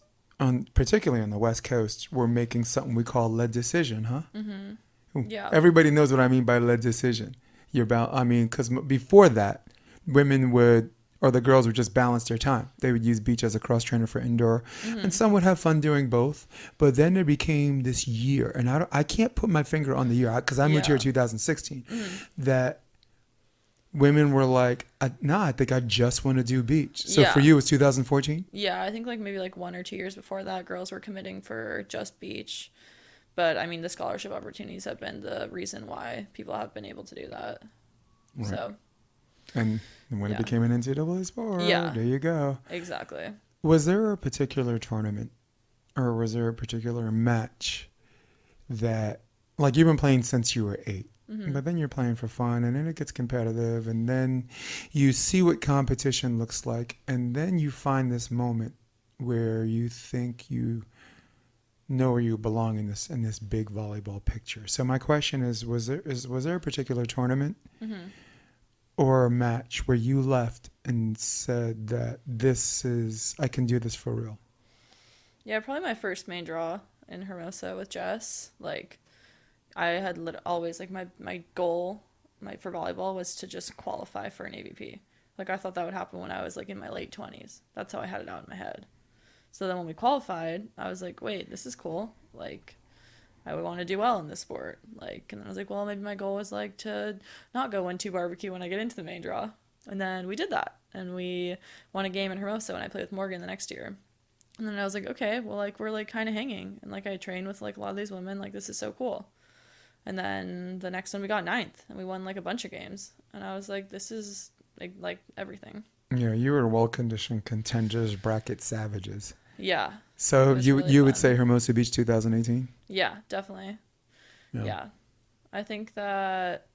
particularly on the West Coast, were making something we call lead decision, huh? Mm-hmm. Yeah. Everybody knows what I mean by lead decision. Because before that, women would or the girls would just balance their time. They would use beach as a cross trainer for indoor, and some would have fun doing both. But then there became this year, and I can't put my finger on the year because I moved here in 2016. That women were like, "Nah, I think I just want to do beach." So for you, it was 2014. Yeah, I think like maybe like 1 or 2 years before that, girls were committing for just beach. But I mean, the scholarship opportunities have been the reason why people have been able to do that. Right. So. And when it became an NCAA sport, there you go. Exactly. Was there a particular tournament or was there a particular match that, like, you've been playing since you were 8, but then you're playing for fun and then it gets competitive and then you see what competition looks like and then you find this moment where you think you know where you belong in this big volleyball picture. So my question is, was there a particular tournament or a match where you left and said that I can do this for real? Yeah, probably my first main draw in Hermosa with Jess. Like, I had always, like, my goal for volleyball was to just qualify for an AVP. Like, I thought that would happen when I was, like, in my late 20s. That's how I had it out in my head. So then when we qualified, I was like, wait, this is cool. Like, I would want to do well in this sport. Like, and then I was like, well, maybe my goal was like to not go 1-2 barbecue when I get into the main draw. And then we did that. And we won a game in Hermosa when I played with Morgan the next year. And then I was like, okay, well, like, we're like kind of hanging. And like, I trained with like a lot of these women. Like, this is so cool. And then the next one we got 9th and we won like a bunch of games. And I was like, this is like everything. Yeah, you were well-conditioned contenders, bracket savages. Yeah. So you really would fun. say Hermosa Beach 2018? Yeah, definitely. Yeah. I think that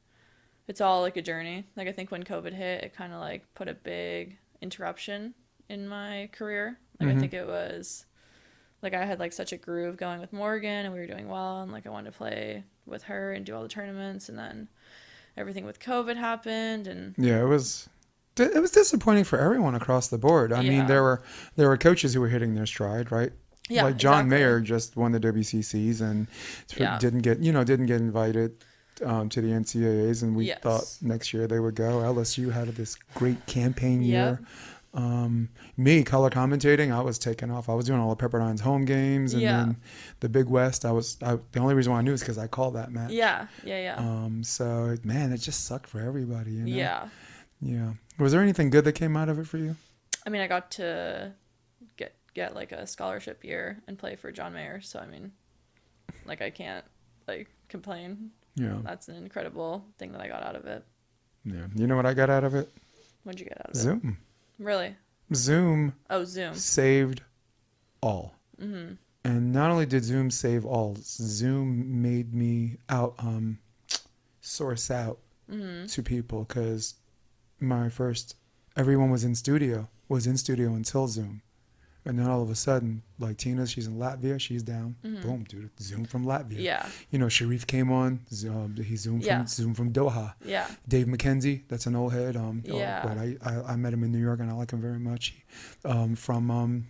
it's all like a journey. Like, I think when COVID hit, it kind of like put a big interruption in my career. Like, I think it was like I had like such a groove going with Morgan and we were doing well and like I wanted to play with her and do all the tournaments, and then everything with COVID happened and it was disappointing for everyone across the board. I mean, there were coaches who were hitting their stride, right? Yeah, like John exactly. Mayer just won the WCCs and didn't get invited to the NCAAs, and we thought next year they would go. LSU had this great campaign year. Me color commentating, I was taking off. I was doing all of Pepperdine's home games, and then the Big West. The only reason why I knew is because I called that match. So man, it just sucked for everybody. You know? Yeah. Was there anything good that came out of it for you? I mean, I got to get like a scholarship year and play for John Mayer. So I mean, like, I can't like complain. Yeah. That's an incredible thing that I got out of it. Yeah. You know what I got out of it? What'd you get out of it? Zoom. Really? Zoom. Oh, Zoom. Saved all. And not only did Zoom save all, Zoom made me source out to people, because everyone was in studio until Zoom. And then all of a sudden, like Tina, she's in Latvia, she's down. Boom, dude, Zoom from Latvia. Yeah. You know, Sharif came on, he Zoom from Doha. Yeah. Dave McKenzie, that's an old head. Yeah. But I met him in New York and I like him very much. From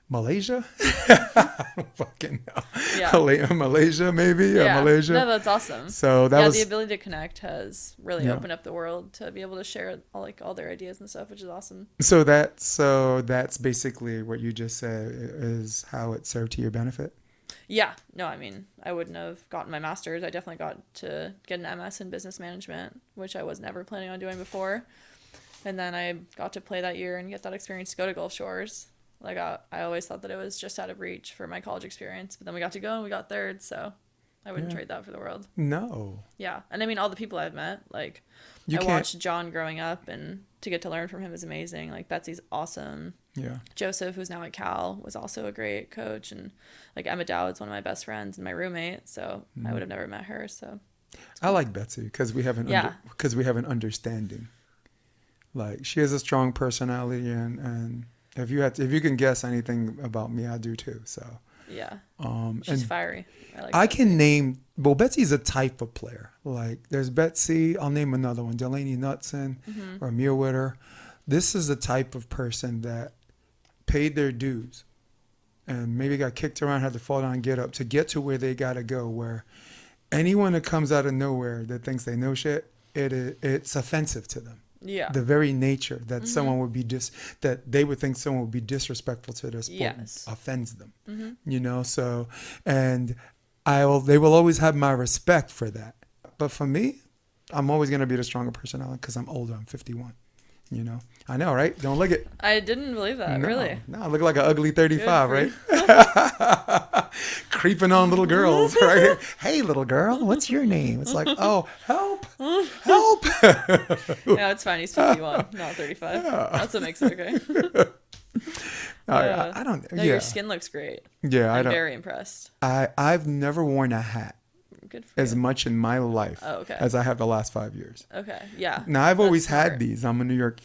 Malaysia? I don't fucking know. Yeah. Malaysia, maybe? Yeah, Malaysia. No, that's awesome. So that was... the ability to connect has really opened up the world to be able to share all their ideas and stuff, which is awesome. So that's basically what you just said is how it served to your benefit? Yeah. No, I mean, I wouldn't have gotten my master's. I definitely got to get an MS in business management, which I was never planning on doing before. And then I got to play that year and get that experience to go to Gulf Shores. Like, I always thought that it was just out of reach for my college experience, but then we got to go and we got third, so I wouldn't trade that for the world. No. Yeah. And I mean, all the people I've met, like, I watched John growing up, and to get to learn from him is amazing. Like, Betsy's awesome. Yeah. Joseph, who's now at Cal, was also a great coach, and like Emma Dowd's one of my best friends and my roommate, so I would have never met her. So I like Betsy because we have an understanding. Like, she has a strong personality, and if you can guess anything about me, I do too. So yeah, she's fiery. I can name. Well, Betsy's a type of player. Like, there's Betsy. I'll name another one, Delaney Knutson or Mia Witter. This is the type of person that paid their dues and maybe got kicked around, had to fall down and get up to get to where they got to go. Where anyone that comes out of nowhere that thinks they know shit, it's offensive to them. Yeah. The very nature that someone would be that they would think someone would be disrespectful to their sport Yes. offends them. You know, so and they will always have my respect for that. But for me, I'm always going to be the stronger personality because I'm older. I'm 51. You know, I know, right? Don't look it. I didn't believe that. Really? No, I look like an ugly 35, Good right? Creeping on little girls, right? Hey, little girl, what's your name? It's like, oh, help, help. Yeah, it's fine. He's 51, not 35. That's what makes it okay. I don't. No, Yeah, your skin looks great. yeah. I'm very impressed. I've never worn a hat Good for as you. much in my life Oh, okay. as I have the last 5 years. Okay, yeah. Now I've always That's had smart. these.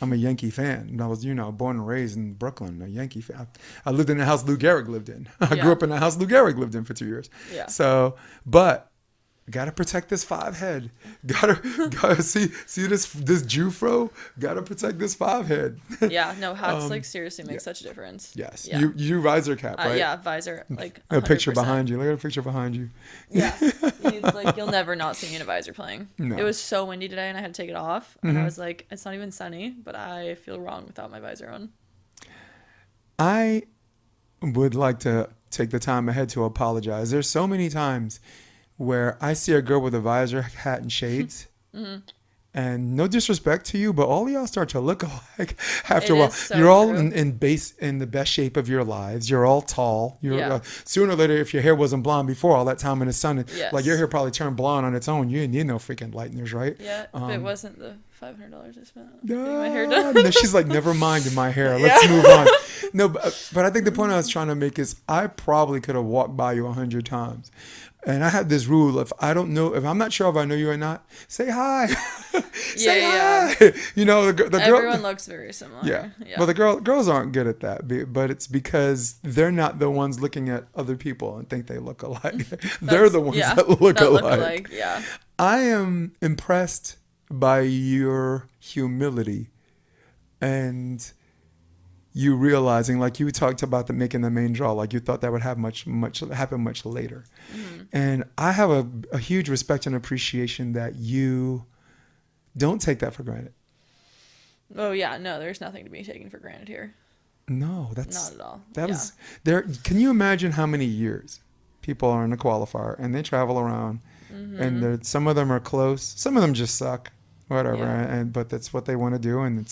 I'm a Yankee fan. I was, born and raised in Brooklyn, a Yankee fan. I lived in the house Lou Gehrig lived in. I Yeah. grew up in the house Lou Gehrig lived in for 2 years. Yeah. So, but gotta protect this 5 head. Gotta see this Jufro. Gotta protect this 5 head. Yeah, no, hats like seriously make such a difference. Yes. Yeah. You visor cap, right? Yeah, visor like A picture 100%. behind you. Look at a picture behind you. Yeah, you'll never not see me in a visor playing. No. It was so windy today, and I had to take it off. And I was like, it's not even sunny, but I feel wrong without my visor on. I would like to take the time ahead to apologize. There's so many times where I see a girl with a visor, hat, and shades. And no disrespect to you, but all of y'all start to look alike after a It while. is so You're all true. in the best shape of your lives. You're all tall. Yeah. Sooner or later, if your hair wasn't blonde before all that time in the sun, Yes. like your hair probably turned blonde on its own. You didn't need no freaking lighteners, right? Yeah, if it wasn't the $500 I spent on No, getting my hair done. no, she's like, never mind in my hair. Let's move on. No, but I think the point I was trying to make is I probably could have walked by you 100 times. And I had this rule: if I'm not sure if I know you or not, say hi. Say Yeah. hi. You know, the girl. Everyone looks very similar. Yeah. Well, the girls aren't good at that, but it's because they're not the ones looking at other people and think they look alike. They're the ones that look alike. Yeah. I am impressed by your humility and you realizing, like you talked about making the main draw, like you thought that would have happen much later. And I have a huge respect and appreciation that you don't take that for granted. Oh yeah, no, there's nothing to be taken for granted here. No, that's Not at all. That Yeah. was there. Can you imagine how many years people are in a qualifier and they travel around, and some of them are close, some of them just suck, whatever. Yeah. But that's what they want to do, and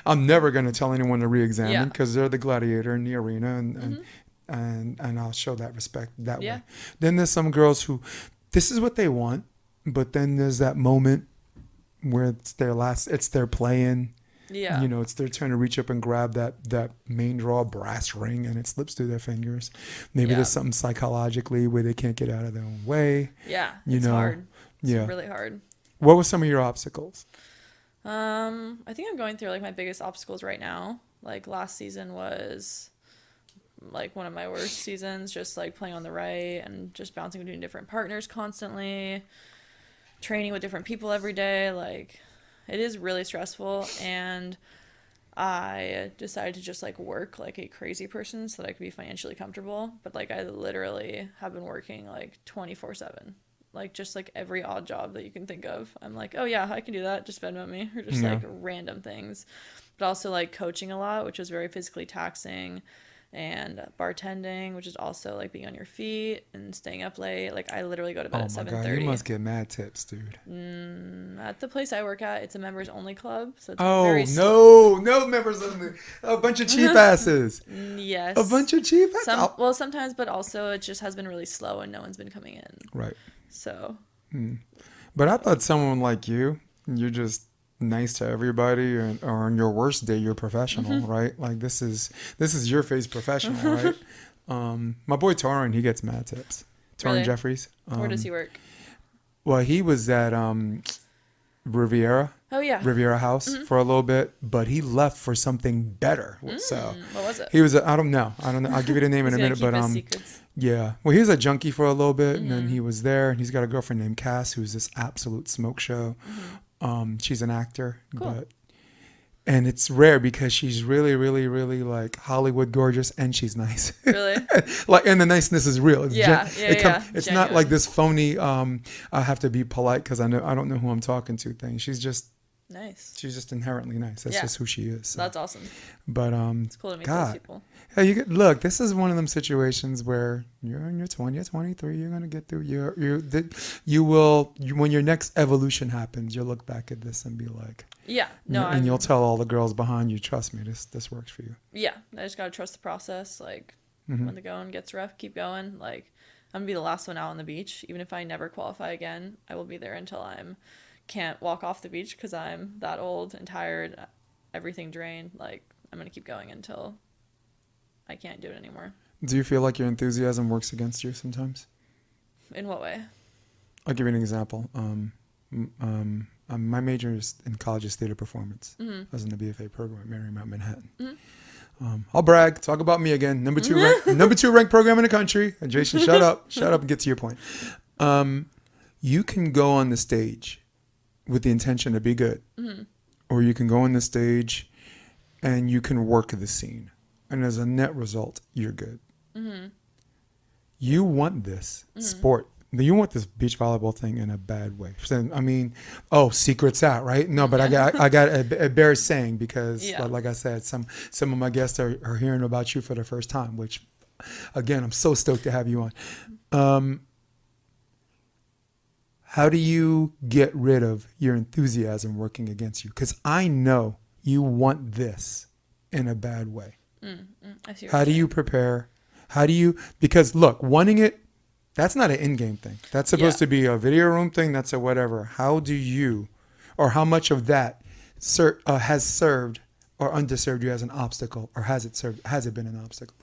I'm never going to tell anyone to re-examine Yeah. because they're the gladiator in the arena, and I'll show that respect that Yeah. way. Then there's some girls who, this is what they want, but then there's that moment where it's their play-in. Yeah. It's their turn to reach up and grab that main draw brass ring, and it slips through their fingers. Maybe Yeah. there's something psychologically where they can't get out of their own way. Yeah. You It's know, hard. It's yeah. really hard. What were some of your obstacles? I think I'm going through like my biggest obstacles right now. Like last season was like one of my worst seasons, just like playing on the right and just bouncing between different partners constantly, training with different people every day. Like it is really stressful, and I decided to just like work like a crazy person so that I could be financially comfortable. But like I literally have been working like 24/7. Like just like every odd job that you can think of. I'm like, oh yeah, I can do that. Just Venmo me, or just like random things. But also like coaching a lot, which was very physically taxing, and bartending, which is also like being on your feet and staying up late. Like I literally go to bed at 7:30. You must get mad tips, dude. At the place I work at, it's a members only club, so it's Oh very no members only. A bunch of cheap asses. yes, A bunch of cheap asses. well, sometimes, but also it just has been really slow and no one's been coming in. Right. So But I thought someone like you're just nice to everybody, or on your worst day you're professional, right? Like this is your face professional, right? My boy Torrin, he gets mad tips. Torrin Really? Jeffries. where does he work? Well, he was at Riviera Oh yeah. House for a little bit, but he left for something better. So What was it? he was I don't know. I'll give you the name in a minute, but secrets. yeah. Well, he was a junkie for a little bit, and then he was there, and he's got a girlfriend named Cass, who's this absolute smoke show. She's an actor, Cool. and it's rare because she's really, really, really like Hollywood gorgeous, and she's nice. Really? Like, and the niceness is real. It's It's not Genuine. like this phony. I have to be polite because I don't know who I'm talking to thing. She's just Nice. She's just inherently nice. That's just who she is. So. That's awesome. But It's cool to meet those people. Yeah, look. This is one of them situations where you're in your 20, you're 23. You're gonna get through. When your next evolution happens, you'll look back at this and be like, yeah, no, and you'll tell all the girls behind you, trust me, this works for you. Yeah, I just gotta trust the process. Like when the going gets rough, keep going. Like I'm gonna be the last one out on the beach. Even if I never qualify again, I will be there until can't walk off the beach because I'm that old and tired, everything drained. Like I'm gonna keep going until I can't do it anymore. Do you feel like your enthusiasm works against you sometimes? In what way? I'll give you an example. My major is in college is theater performance. I was in the BFA program at Marymount Manhattan. I'll brag. Talk about me again. Number two ranked program in the country. And Jason, shut up and get to your point. You can go on the stage with the intention to be good, or you can go on the stage and you can work the scene. And as a net result, you're good. You want this sport. You want this beach volleyball thing in a bad way. I mean, secret's out, right? No, but I got it bears saying because, like I said, some of my guests are hearing about you for the first time, which, again, I'm so stoked to have you on. How do you get rid of your enthusiasm working against you? Because I know you want this in a bad way. I see. How do you prepare? Because look, wanting it, that's not an in-game thing. That's supposed to be a video room thing. That's a whatever. How do you, or how much of that has served or underserved you as an obstacle, or has it been an obstacle?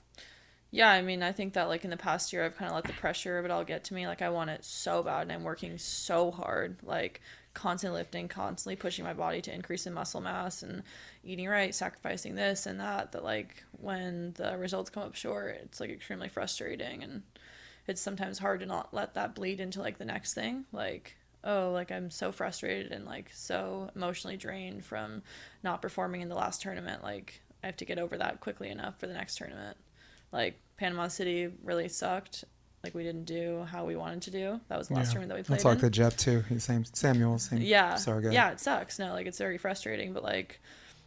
Yeah, I mean, I think that like in the past year, I've kind of let the pressure of it all get to me. Like I want it so bad and I'm working so hard, like constantly lifting, constantly pushing my body to increase in muscle mass and eating right, sacrificing this and that like when the results come up short, it's like extremely frustrating. And it's sometimes hard to not let that bleed into like the next thing. Like, like I'm so frustrated and like so emotionally drained from not performing in the last tournament. Like I have to get over that quickly enough for the next tournament. Like Panama City really sucked. Like we didn't do how we wanted to do. That was the last tournament that we played. That's like the Jep too. Same Samuel. Same. Yeah. Sorry, guy. Yeah, it sucks. No, like it's very frustrating. But like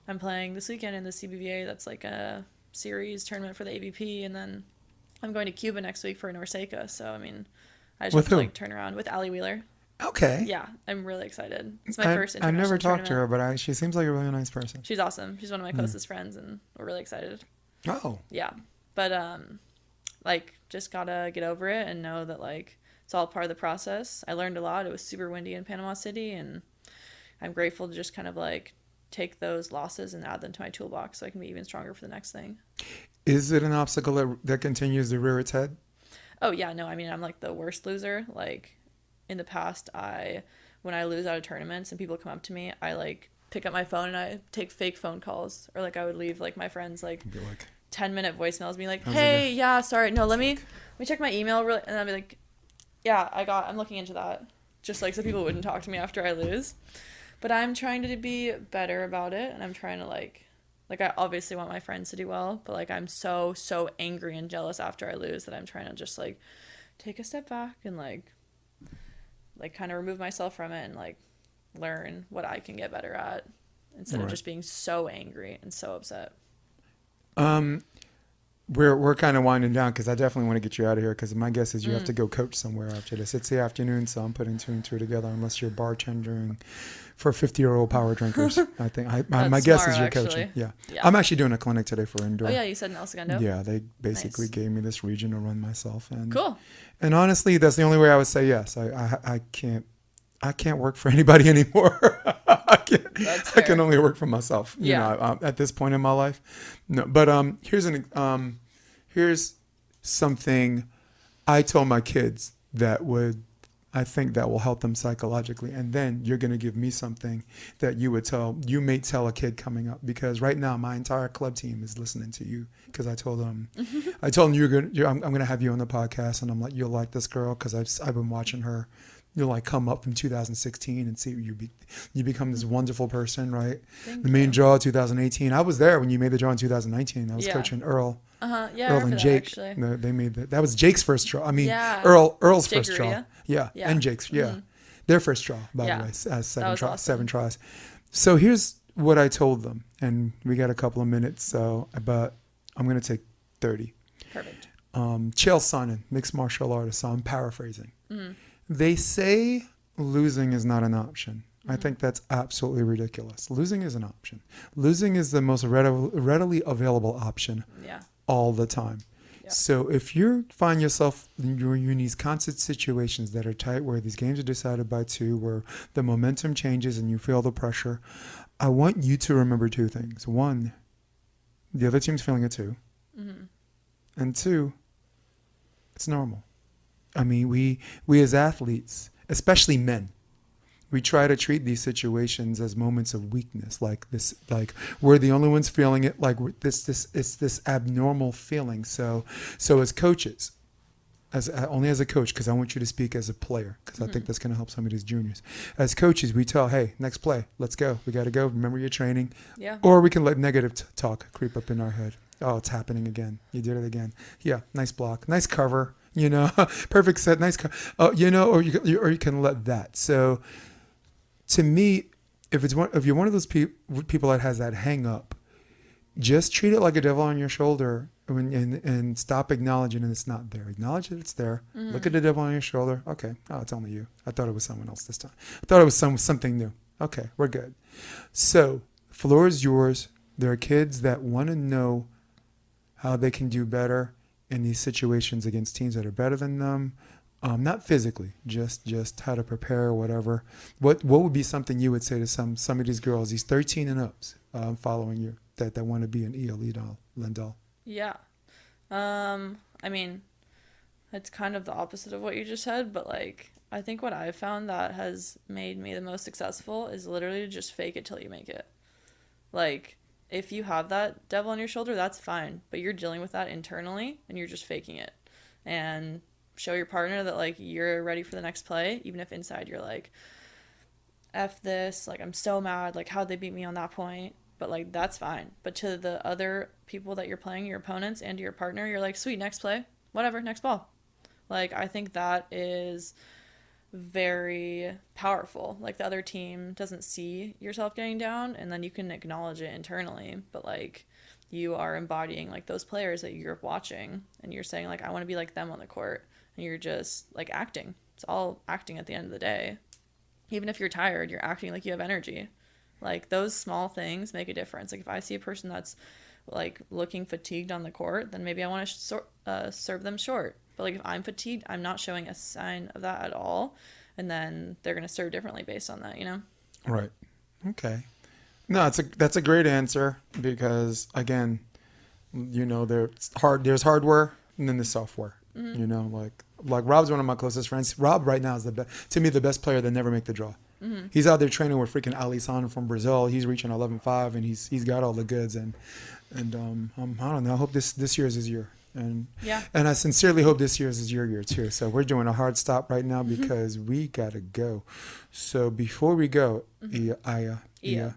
I'm playing this weekend in the CBVA. That's like a series tournament for the AVP, and then I'm going to Cuba next week for Norseca. So I mean, I just have to like turn around with Allie Wheeler. Okay. Yeah, I'm really excited. It's my first international I never talked tournament. to her, but she seems like a really nice person. She's awesome. She's one of my closest friends, and we're really excited. Oh. Yeah. But like just gotta get over it and know that like it's all part of the process. I learned a lot. It was super windy in Panama City, and I'm grateful to just kind of like take those losses and add them to my toolbox so I can be even stronger for the next thing. Is it an obstacle that continues to rear its head? Oh yeah, no, I mean I'm like the worst loser. Like in the past, when I lose out of tournaments and people come up to me, I like pick up my phone and I take fake phone calls, or like I would leave like my friends like 10-minute voicemails being like, hey, yeah, sorry, no, let me check my email really, and I'll be like, yeah, I'm looking into that, just like so people wouldn't talk to me after I lose. But I'm trying to be better about it, and I'm trying to like I obviously want my friends to do well, but like I'm so angry and jealous after I lose that I'm trying to just like take a step back and like kind of remove myself from it and like learn what I can get better at instead of just being so angry and so upset. We're kind of winding down because I definitely want to get you out of here, because my guess is you have to go coach somewhere after this. It's the afternoon, so I'm putting two and two together, unless you're bartending for 50-year-old power drinkers. I think my guess is you're coaching. Yeah. I'm actually doing a clinic today for indoor. Oh yeah, you said in El Segundo? Yeah, they basically gave me this region to run myself. And cool. And honestly, that's the only way I would say yes. I can't work for anybody anymore. I can only work for myself. You know, at this point in my life. No, but here's something I told my kids I think that will help them psychologically, and then you're going to give me something that you may tell a kid coming up, because right now my entire club team is listening to you, because I told them I'm going to have you on the podcast, and I'm like, you'll like this girl because I've been watching her. You'll like come up from 2016 and see you become this wonderful person, right? The main draw 2018. I was there when you made the draw in 2019. I was coaching Earl. Earl and Jake. They made that was Jake's first draw. I mean, Earl's Jake first draw. Yeah, and Jake's. Yeah, their first draw, by the way, as 7 tries. So here's what I told them, and we got a couple of minutes, so but I'm going to take 30. Perfect. Chael Sonnen, mixed martial artist, so I'm paraphrasing. Mm-hmm. They say losing is not an option. I think that's absolutely ridiculous. Losing is an option. Losing is the most readily available option all the time. Yeah. So if you find yourself you're in these constant situations that are tight, where these games are decided by 2, where the momentum changes and you feel the pressure, I want you to remember 2 things. 1, the other team's feeling it too. Mm-hmm. And 2, it's normal. I mean, we as athletes, especially men, we try to treat these situations as moments of weakness, like we're the only ones feeling it, like it's this abnormal feeling. So as coaches, only as a coach, because I want you to speak as a player, because I think that's going to help some of these juniors. As coaches, we tell, hey, next play, let's go. We got to go. Remember your training. Yeah. Or we can let negative talk creep up in our head. Oh, it's happening again. You did it again. Yeah, nice block, nice cover. Perfect set, nice cover. Or you can let that. So, to me, if you're one of those people that has that hang up, just treat it like a devil on your shoulder and stop acknowledging it's not there. Acknowledge that it's there. Mm-hmm. Look at the devil on your shoulder. Okay. Oh, it's only you. I thought it was someone else this time. I thought it was something new. Okay, we're good. So, floor is yours. There are kids that want to know how they can do better in these situations against teams that are better than them. Not physically, just how to prepare, whatever. What would be something you would say to some of these girls, these 13 and ups, following you, that want to be an Iya Lindahl? Yeah. I mean, it's kind of the opposite of what you just said, but I think what I've found that has made me the most successful is literally to just fake it till you make it. If you have that devil on your shoulder, that's fine, but you're dealing with that internally and you're just faking it. And show your partner that you're ready for the next play, even if inside you're F this, I'm so mad, how'd they beat me on that point? But that's fine. But to the other people that you're playing, your opponents and to your partner, you're sweet, next play, whatever, next ball. I think that is very powerful. The other team doesn't see yourself getting down, and then you can acknowledge it internally, but you are embodying those players that you're watching, and you're saying I want to be like them on the court. And you're just acting. It's all acting at the end of the day. Even if you're tired, you're acting like you have energy. Those small things make a difference. If I see a person that's looking fatigued on the court, then maybe I want to serve them short. But if I'm fatigued, I'm not showing a sign of that at all. And then they're going to serve differently based on that, Right. Okay. No, that's a great answer, because again, there's hardware and then there's software. Mm-hmm. Like Rob's one of my closest friends. Rob right now is to me the best player that never make the draw. Mm-hmm. He's out there training with freaking Alisson from Brazil. He's reaching 11.5 and he's got all the goods, and I don't know. I hope this year is his year, and I sincerely hope this year is your year too. So we're doing a hard stop right now because we gotta go. So before we go, Iya.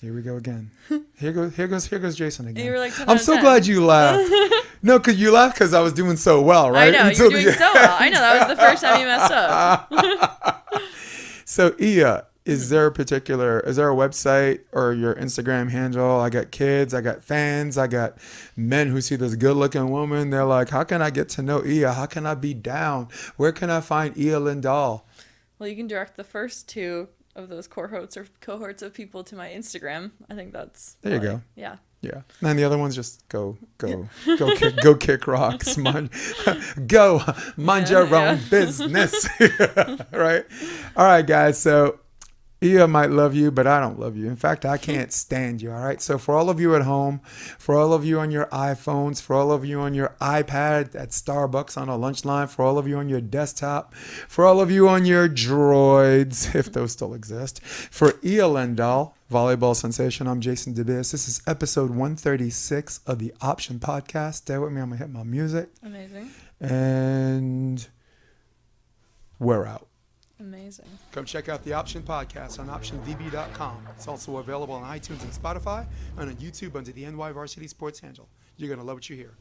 Here we go again. Here goes Jason again. You were I'm so glad you laughed. No, because you laughed because I was doing so well, right? I know, you're doing so well. I know, that was the first time you messed up. So, Iya, is there a website or your Instagram handle? I got kids, I got fans, I got men who see this good-looking woman. They're like, how can I get to know Iya? How can I be down? Where can I find Iya Lindahl? Well, you can direct the first 2 of those cohorts of people to my Instagram. I think that's there. You go. Yeah. Yeah. And the other ones just go kick rocks. Mind your own business. Right. All right, guys. So Iya might love you, but I don't love you. In fact, I can't stand you. All right. So for all of you at home, for all of you on your iPhones, for all of you on your iPad at Starbucks on a lunch line, for all of you on your desktop, for all of you on your droids, if those still exist, for Iya Lindahl, volleyball sensation, I'm Jason DeBias. This is episode 136 of the Option Podcast. Stay with me. I'm going to hit my music. Amazing. And we're out. Amazing. Come check out the Option Podcast on optionvb.com. It's also available on iTunes and Spotify and on YouTube under the NY Varsity Sports handle. You're going to love what you hear.